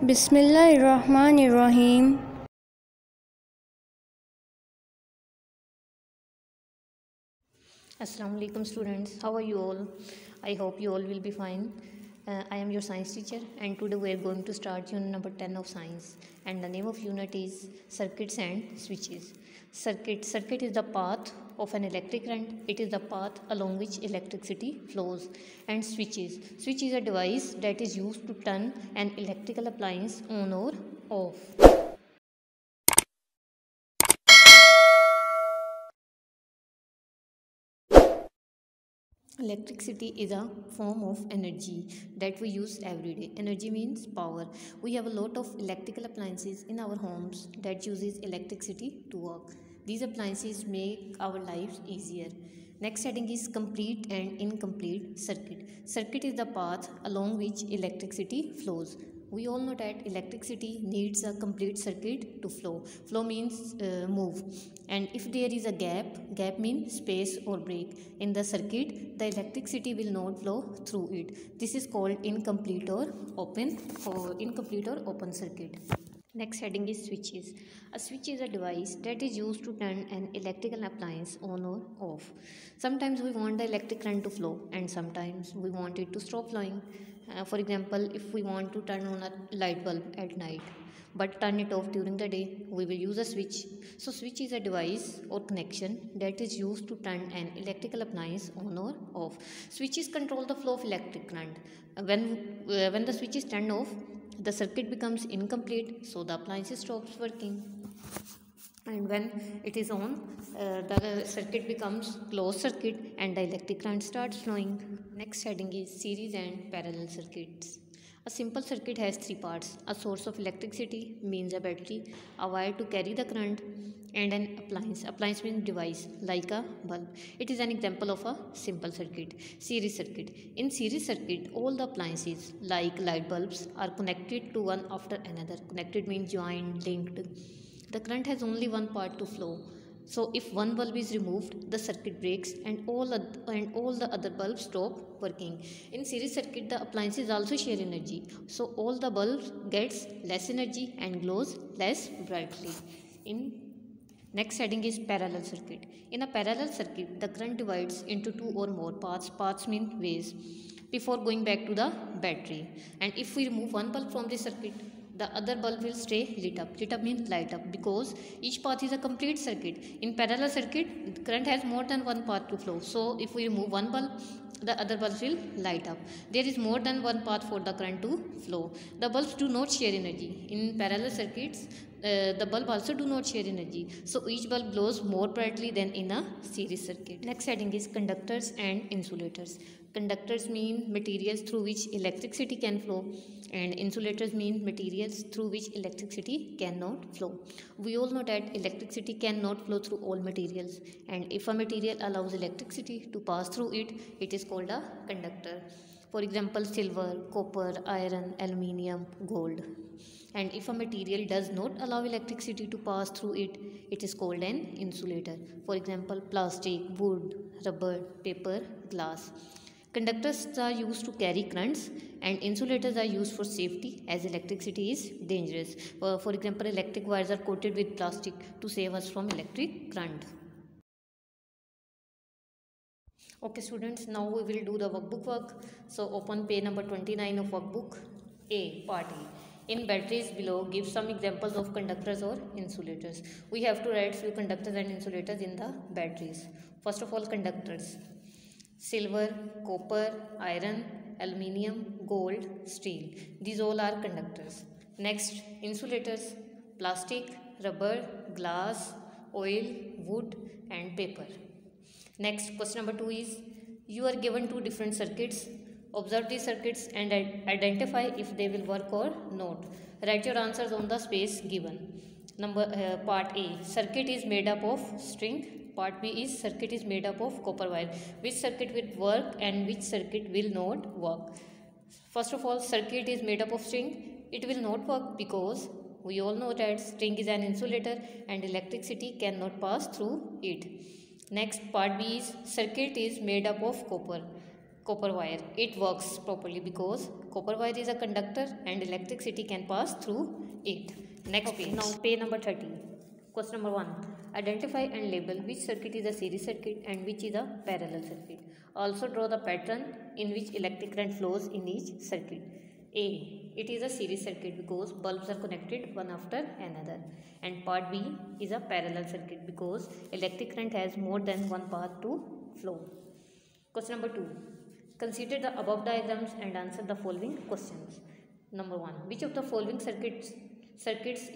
Bismillahirrahmanirrahim. Assalamu alaikum students, how are you all? I hope you all will be fine. I am your science teacher and today we are going to start unit number 10 of science, and the name of unit is circuits and switches. Circuit is the path of an electric current. It is the path along which electricity flows. And switch is a device that is used to turn an electrical appliance on or off. Electricity is a form of energy that we use every day. Energy means power. We have a lot of electrical appliances in our homes that uses electricity to work. These appliances make our lives easier. Next heading is complete and incomplete circuit. Circuit is the path along which electricity flows. We all know that electricity needs a complete circuit to flow. Flow means move. And if there is a gap means space or break in the circuit, the electricity will not flow through it. This is called incomplete or open circuit. Next heading is switches. A switch is a device that is used to turn an electrical appliance on or off. Sometimes we want the electric current to flow and sometimes we want it to stop flowing. For example, if we want to turn on a light bulb at night but turn it off during the day, we will use a switch. So switch is a device or connection that is used to turn an electrical appliance on or off. Switches control the flow of electric current. When the switch is turned off, the circuit becomes incomplete, so the appliance stops working. And when it is on, the circuit becomes closed circuit and the electric current starts flowing. Next heading is series and parallel circuits. A simple circuit has three parts: a source of electricity means a battery, a wire to carry the current, and an appliance. Appliance means device like a bulb. It is an example of a simple circuit. Series circuit. In series circuit, all the appliances like light bulbs are connected to one after another. Connected means joined, linked. The current has only one part to flow. So if one bulb is removed, the circuit breaks and all the other bulbs stop working. In series circuit, the appliances also share energy. So all the bulbs gets less energy and glows less brightly. In next heading is parallel circuit. In a parallel circuit, the current divides into two or more paths. Paths mean ways before going back to the battery. And if we remove one bulb from the circuit, the other bulb will stay lit up. Lit up means light up because each path is a complete circuit. In parallel circuit, the current has more than one path to flow. So if we remove one bulb, the other bulbs will light up. There is more than one path for the current to flow. The bulbs do not share energy. In parallel circuits, the bulb also do not share energy. So each bulb glows more brightly than in a series circuit. Next heading is conductors and insulators. Conductors mean materials through which electricity can flow, and insulators mean materials through which electricity cannot flow. We all know that electricity cannot flow through all materials, and if a material allows electricity to pass through it, it is called a conductor. For example, silver, copper, iron, aluminium, gold. And if a material does not allow electricity to pass through it, it is called an insulator. For example, plastic, wood, rubber, paper, glass. Conductors are used to carry currents and insulators are used for safety as electricity is dangerous. For example, electric wires are coated with plastic to save us from electric current. Okay students, now we will do the workbook work. So open page number 29 of workbook A, part A. In batteries below, give some examples of conductors or insulators. We have to write few conductors and insulators in the batteries. First of all, conductors. Silver, copper, iron, aluminium, gold, steel. These all are conductors. Next, insulators. Plastic, rubber, glass, oil, wood and paper. Next, question number 2 is, you are given two different circuits. Observe these circuits and identify if they will work or not. Write your answers on the space given. Part A, circuit is made up of string. Part B is circuit is made up of copper wire. Which circuit will work and which circuit will not work? First of all, circuit is made up of string. It will not work because we all know that string is an insulator and electricity cannot pass through it. Next, part B is circuit is made up of copper wire. It works properly because Copper wire is a conductor and electricity can pass through it. Next page. Now page number 30. Question number 1. Identify and label which circuit is a series circuit and which is a parallel circuit. Also draw the pattern in which electric current flows in each circuit. A. It is a series circuit because bulbs are connected one after another. And part B is a parallel circuit because electric current has more than one path to flow. Question number 2. Consider the above diagrams and answer the following questions. Number 1. Which of the following circuits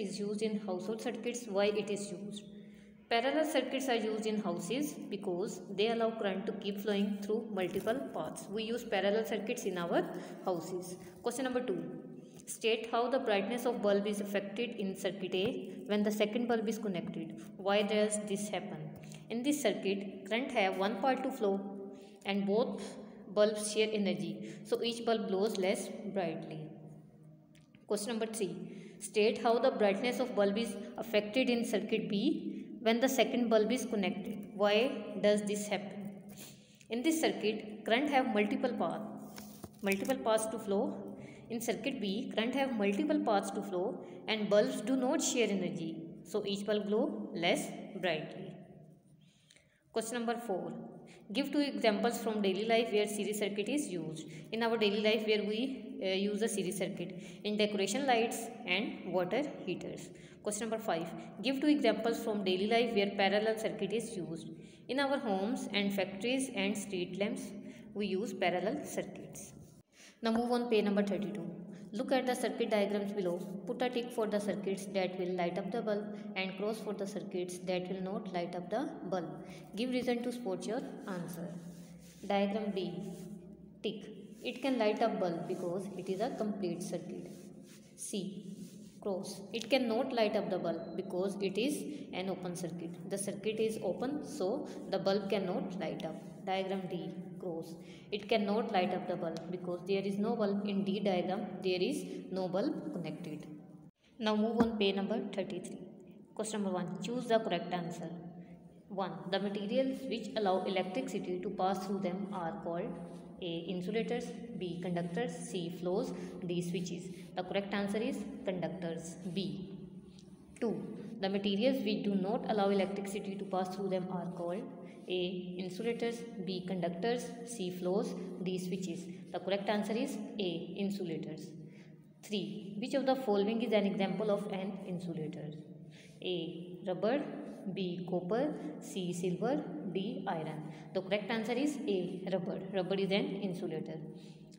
is used in household circuits? Why it is used? Parallel circuits are used in houses because they allow current to keep flowing through multiple paths. We use parallel circuits in our houses. Question number 2. State how the brightness of bulb is affected in circuit A when the second bulb is connected. Why does this happen? In this circuit, current have one part to flow and both bulbs share energy, so each bulb glows less brightly. Question number 3. State how the brightness of bulb is affected in circuit B when the second bulb is connected. Why does this happen? In this circuit, current have multiple paths to flow. In circuit B, current have multiple paths to flow and bulbs do not share energy, so each bulb glow less brightly. Question number 4. Give 2 examples from daily life where series circuit is used. In our daily life where we use a series circuit in decoration lights and water heaters. Question number 5. Give 2 examples from daily life where parallel circuit is used. In our homes and factories and street lamps, we use parallel circuits. Now move on page number 32. Look at the circuit diagrams below. Put a tick for the circuits that will light up the bulb and cross for the circuits that will not light up the bulb. Give reason to support your answer. Diagram B. Tick. It can light up bulb because it is a complete circuit. C. Cross. It cannot light up the bulb because it is an open circuit. The circuit is open, so the bulb cannot light up. Diagram D. Cross. It cannot light up the bulb because there is no bulb in D diagram. There is no bulb connected. Now move on page number 33. Question number 1. Choose the correct answer. 1. The materials which allow electricity to pass through them are called A. Insulators, B. Conductors, C. Flows, D. Switches. The correct answer is conductors. B. 2. The materials which do not allow electricity to pass through them are called A. Insulators, B. Conductors, C. Flows, D. Switches. The correct answer is A. Insulators. 3. Which of the following is an example of an insulator? A. Rubber, B. Copper, C. Silver, D. Iron. The correct answer is A. Rubber. Rubber is an insulator.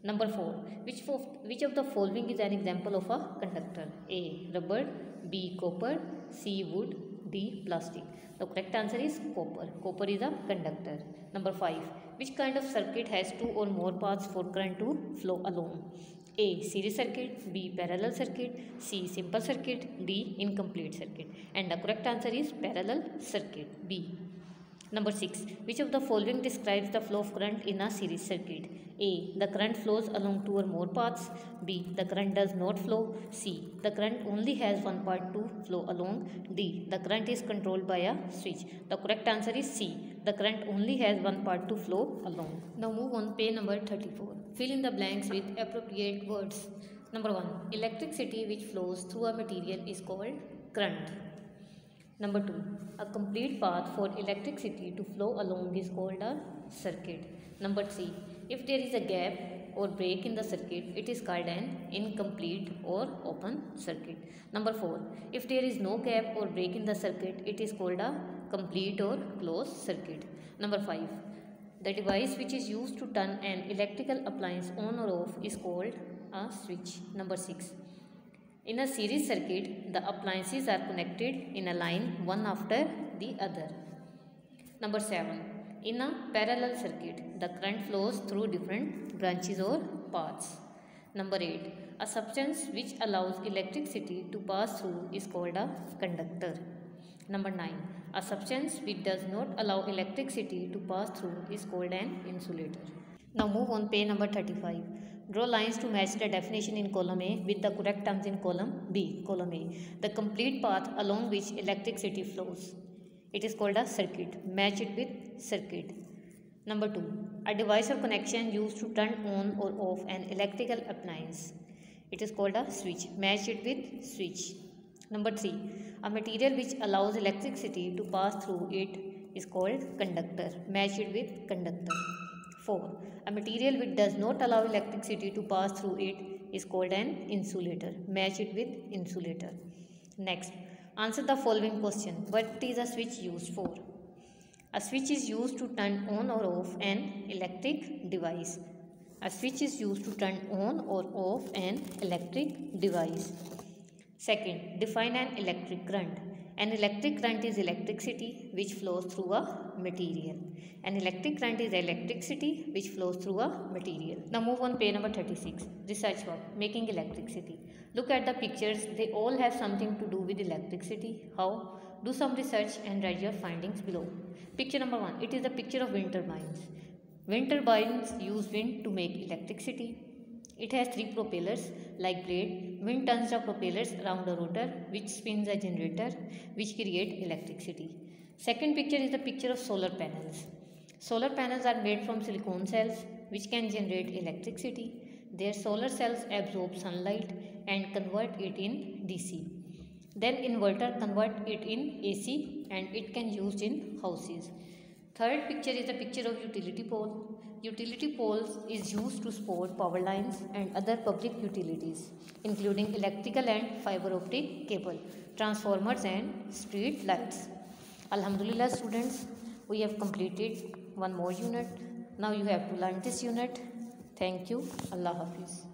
Number 4. Which of the following is an example of a conductor? A. Rubber, B. Copper, C. Wood, D. Plastic. The correct answer is copper. Copper is a conductor. Number 5. Which kind of circuit has 2 or more paths for current to flow along? A. Series circuit, B. Parallel circuit, C. Simple circuit, D. Incomplete circuit. And the correct answer is parallel circuit, B. Number 6. Which of the following describes the flow of current in a series circuit? A. The current flows along 2 or more paths. B. The current does not flow. C. The current only has one path to flow along. D. The current is controlled by a switch. The correct answer is C. The current only has one path to flow along. Now move on page number 34. Fill in the blanks with appropriate words. Number 1. Electricity which flows through a material is called current. Number 2. A complete path for electricity to flow along is called a circuit. Number 3. If there is a gap or break in the circuit, it is called an incomplete or open circuit. Number 4. If there is no gap or break in the circuit, it is called a complete or closed circuit. Number 5. The device which is used to turn an electrical appliance on or off is called a switch. Number 6. In a series circuit, the appliances are connected in a line one after the other. Number 7. In a parallel circuit, the current flows through different branches or paths. Number 8. A substance which allows electricity to pass through is called a conductor. Number 9. A substance which does not allow electricity to pass through is called an insulator. Now move on page number 35. Draw lines to match the definition in column A with the correct terms in column B. Column A. The complete path along which electricity flows. It is called a circuit. Match it with circuit. Number 2. A device or connection used to turn on or off an electrical appliance. It is called a switch. Match it with switch. Number 3. A material which allows electricity to pass through it is called conductor. Match it with conductor. 4. A material which does not allow electricity to pass through it is called an insulator. Match it with insulator. Next, answer the following question. What is a switch used for? A switch is used to turn on or off an electric device. A switch is used to turn on or off an electric device. Second, define an electric current. An electric current is electricity which flows through a material. An electric current is electricity which flows through a material. Now move on page number 36. Research work, making electricity. Look at the pictures. They all have something to do with electricity. How? Do some research and write your findings below. Picture number 1. It is a picture of wind turbines. Wind turbines use wind to make electricity. It has 3 propellers like blade. Wind turns the propellers around a rotor which spins a generator which create electricity. Second picture is the picture of solar panels. Solar panels are made from silicon cells which can generate electricity. Their solar cells absorb sunlight and convert it in DC. Then inverter convert it in AC and it can used in houses. Third picture is the picture of utility pole. Utility poles is used to support power lines and other public utilities, including electrical and fiber optic cable, transformers and street lights. Alhamdulillah students, we have completed one more unit. Now you have to learn this unit. Thank you. Allah Hafiz.